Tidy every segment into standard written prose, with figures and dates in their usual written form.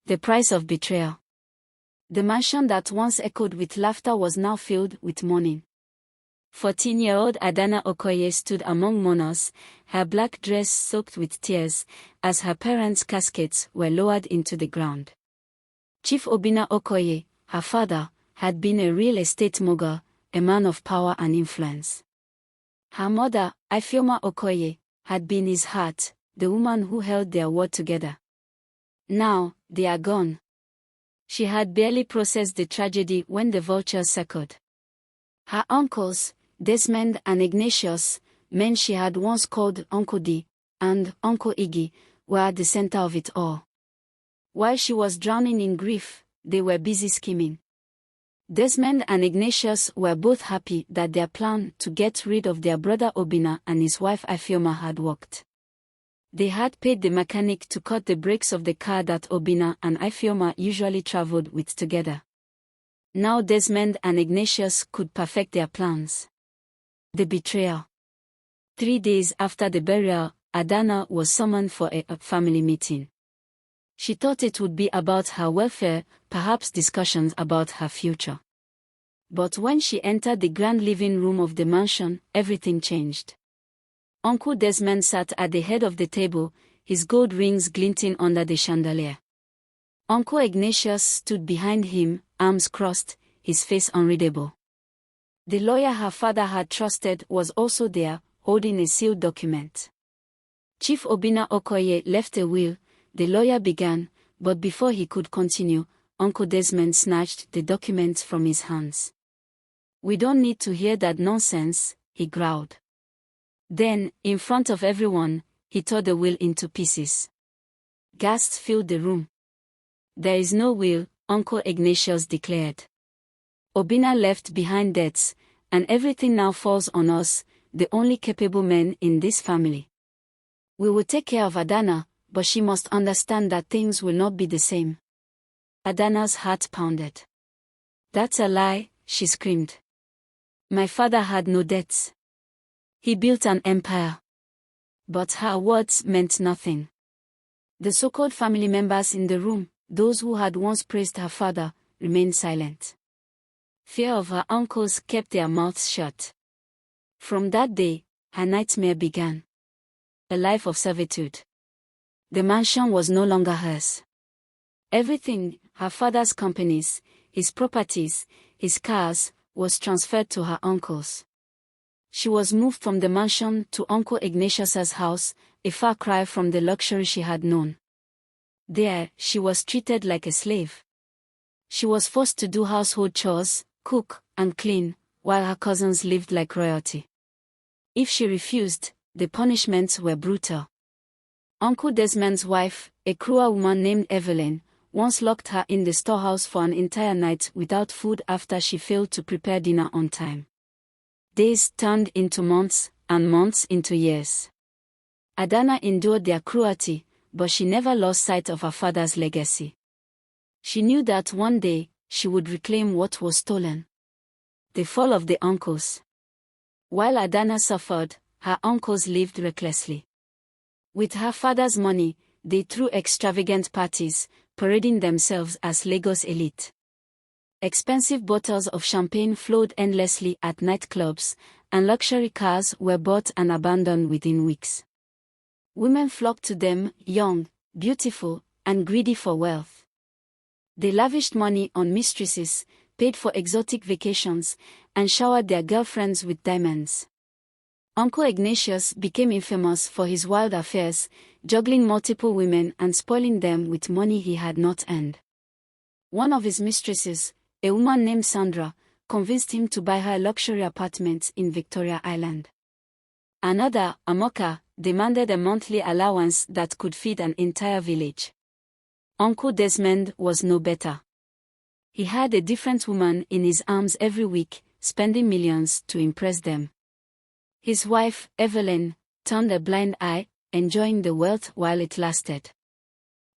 The Price of Betrayal. The mansion that once echoed with laughter was now filled with mourning. 14-year-old Adana Okoye stood among mourners, her black dress soaked with tears, as her parents' caskets were lowered into the ground. Chief Obinna Okoye, her father, had been a real estate mogul, a man of power and influence. Her mother, Ifeoma Okoye, had been his heart, the woman who held their world together. Now, they are gone. She had barely processed the tragedy when the vultures circled. Her uncles, Desmond and Ignatius, men she had once called Uncle D and Uncle Iggy, were at the center of it all. While she was drowning in grief, they were busy scheming. Desmond and Ignatius were both happy that their plan to get rid of their brother Obinna and his wife Ifeoma had worked. They had paid the mechanic to cut the brakes of the car that Obinna and Ifeoma usually traveled with together. Now Desmond and Ignatius could perfect their plans. The betrayal. 3 days after the burial, Adana was summoned for a family meeting. She thought it would be about her welfare, perhaps discussions about her future. But when she entered the grand living room of the mansion, everything changed. Uncle Desmond sat at the head of the table, his gold rings glinting under the chandelier. Uncle Ignatius stood behind him, arms crossed, his face unreadable. The lawyer her father had trusted was also there, holding a sealed document. Chief Obinna Okoye left a will, the lawyer began, but before he could continue, Uncle Desmond snatched the document from his hands. "We don't need to hear that nonsense," he growled. Then, in front of everyone, he tore the will into pieces. Gasps filled the room. "There is no will," Uncle Ignatius declared. "Obinna left behind debts, and everything now falls on us, the only capable men in this family. We will take care of Adana, but she must understand that things will not be the same." Adana's heart pounded. "That's a lie," she screamed. "My father had no debts. He built an empire." But her words meant nothing. The so-called family members in the room, those who had once praised her father, remained silent. Fear of her uncles kept their mouths shut. From that day, her nightmare began. A life of servitude. The mansion was no longer hers. Everything, her father's companies, his properties, his cars, was transferred to her uncles. She was moved from the mansion to Uncle Ignatius's house, a far cry from the luxury she had known. There, she was treated like a slave. She was forced to do household chores, cook, and clean, while her cousins lived like royalty. If she refused, the punishments were brutal. Uncle Desmond's wife, a cruel woman named Evelyn, once locked her in the storehouse for an entire night without food after she failed to prepare dinner on time. Days turned into months, and months into years. Adana endured their cruelty, but she never lost sight of her father's legacy. She knew that one day, she would reclaim what was stolen. The fall of the uncles. While Adana suffered, her uncles lived recklessly. With her father's money, they threw extravagant parties, parading themselves as Lagos elite. Expensive bottles of champagne flowed endlessly at nightclubs, and luxury cars were bought and abandoned within weeks. Women flocked to them, young, beautiful, and greedy for wealth. They lavished money on mistresses, paid for exotic vacations, and showered their girlfriends with diamonds. Uncle Ignatius became infamous for his wild affairs, juggling multiple women and spoiling them with money he had not earned. One of his mistresses, a woman named Sandra, convinced him to buy her luxury apartments in Victoria Island. Another, Amoka, demanded a monthly allowance that could feed an entire village. Uncle Desmond was no better. He had a different woman in his arms every week, spending millions to impress them. His wife, Evelyn, turned a blind eye, enjoying the wealth while it lasted.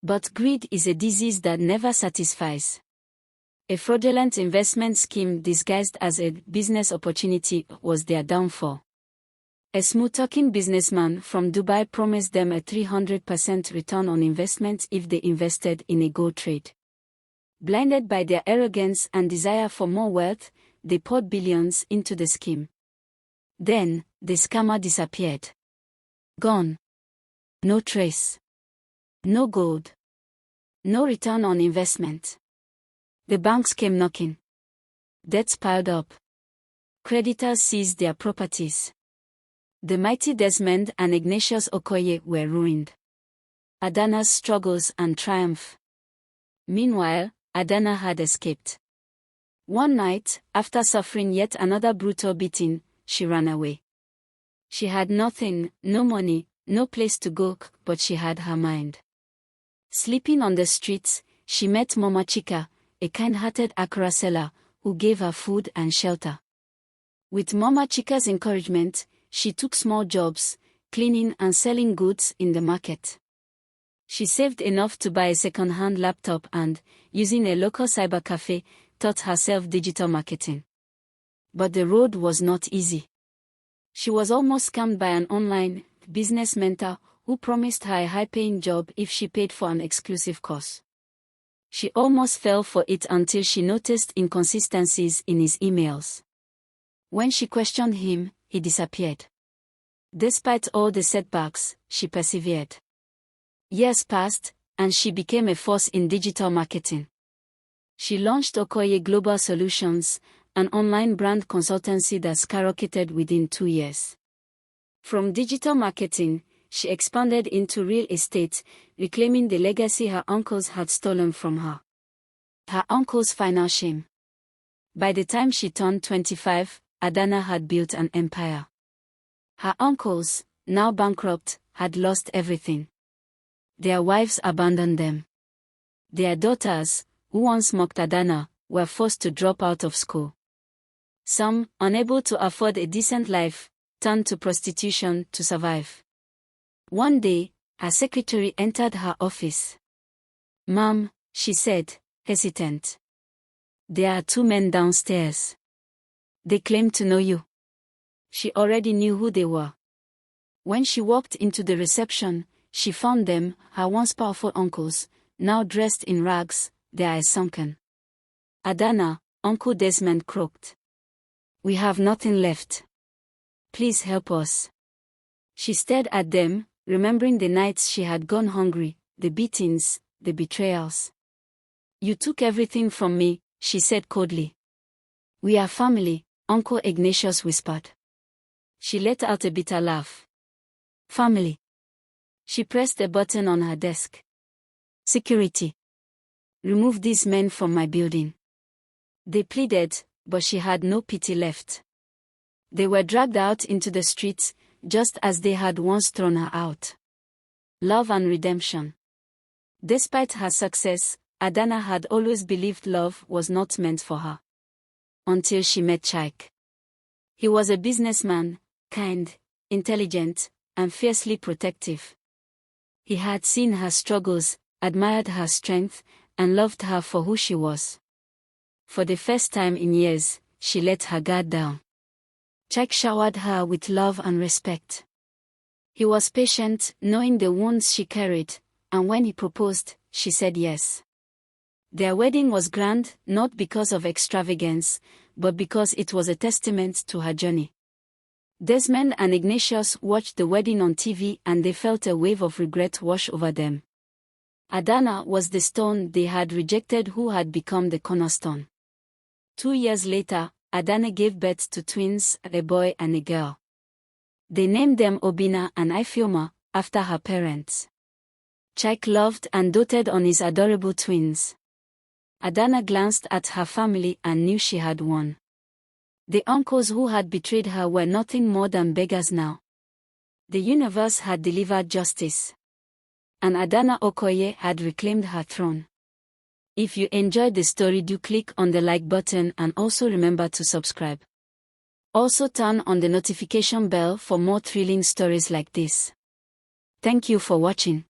But greed is a disease that never satisfies. A fraudulent investment scheme disguised as a business opportunity was their downfall. A smooth-talking businessman from Dubai promised them a 300% return on investment if they invested in a gold trade. Blinded by their arrogance and desire for more wealth, they poured billions into the scheme. Then, the scammer disappeared. Gone. No trace. No gold. No return on investment. The banks came knocking. Debts piled up. Creditors seized their properties. The mighty Desmond and Ignatius Okoye were ruined. Adana's struggles and triumph. Meanwhile, Adana had escaped. One night, after suffering yet another brutal beating, she ran away. She had nothing, no money, no place to go, but she had her mind. Sleeping on the streets, she met Mama Chika, a kind-hearted Accra seller, who gave her food and shelter. With Mama Chika's encouragement, she took small jobs, cleaning and selling goods in the market. She saved enough to buy a second-hand laptop and, using a local cyber cafe, taught herself digital marketing. But the road was not easy. She was almost scammed by an online business mentor who promised her a high-paying job if she paid for an exclusive course. She almost fell for it until she noticed inconsistencies in his emails. When she questioned him, he disappeared. Despite all the setbacks, she persevered. Years passed, and she became a force in digital marketing. She launched Okoye Global Solutions, an online brand consultancy that skyrocketed within 2 years. From digital marketing, she expanded into real estate, reclaiming the legacy her uncles had stolen from her. Her uncle's final shame. By the time she turned 25, Adana had built an empire. Her uncles, now bankrupt, had lost everything. Their wives abandoned them. Their daughters, who once mocked Adana, were forced to drop out of school. Some, unable to afford a decent life, turned to prostitution to survive. One day, her secretary entered her office. "Ma'am," she said, hesitant. "There are 2 men downstairs. They claim to know you." She already knew who they were. When she walked into the reception, she found them, her once powerful uncles, now dressed in rags, their eyes sunken. "Adana," Uncle Desmond croaked. "We have nothing left. Please help us." She stared at them, remembering the nights she had gone hungry, the beatings, the betrayals. "You took everything from me," she said coldly. "We are family," Uncle Ignatius whispered. She let out a bitter laugh. "Family." She pressed a button on her desk. "Security. Remove these men from my building." They pleaded, but she had no pity left. They were dragged out into the streets, just as they had once thrown her out. Love and redemption. Despite her success, Adana had always believed love was not meant for her. Until she met Chaik. He was a businessman, kind, intelligent, and fiercely protective. He had seen her struggles, admired her strength, and loved her for who she was. For the first time in years, she let her guard down. Chaik showered her with love and respect. He was patient, knowing the wounds she carried, and when he proposed, she said yes. Their wedding was grand, not because of extravagance, but because it was a testament to her journey. Desmond and Ignatius watched the wedding on TV and they felt a wave of regret wash over them. Adana was the stone they had rejected who had become the cornerstone. 2 years later, Adana gave birth to twins, a boy and a girl. They named them Obina and Ifeoma, after her parents. Chaik loved and doted on his adorable twins. Adana glanced at her family and knew she had won. The uncles who had betrayed her were nothing more than beggars now. The universe had delivered justice. And Adana Okoye had reclaimed her throne. If you enjoyed the story, do click on the like button and also remember to subscribe. Also turn on the notification bell for more thrilling stories like this. Thank you for watching.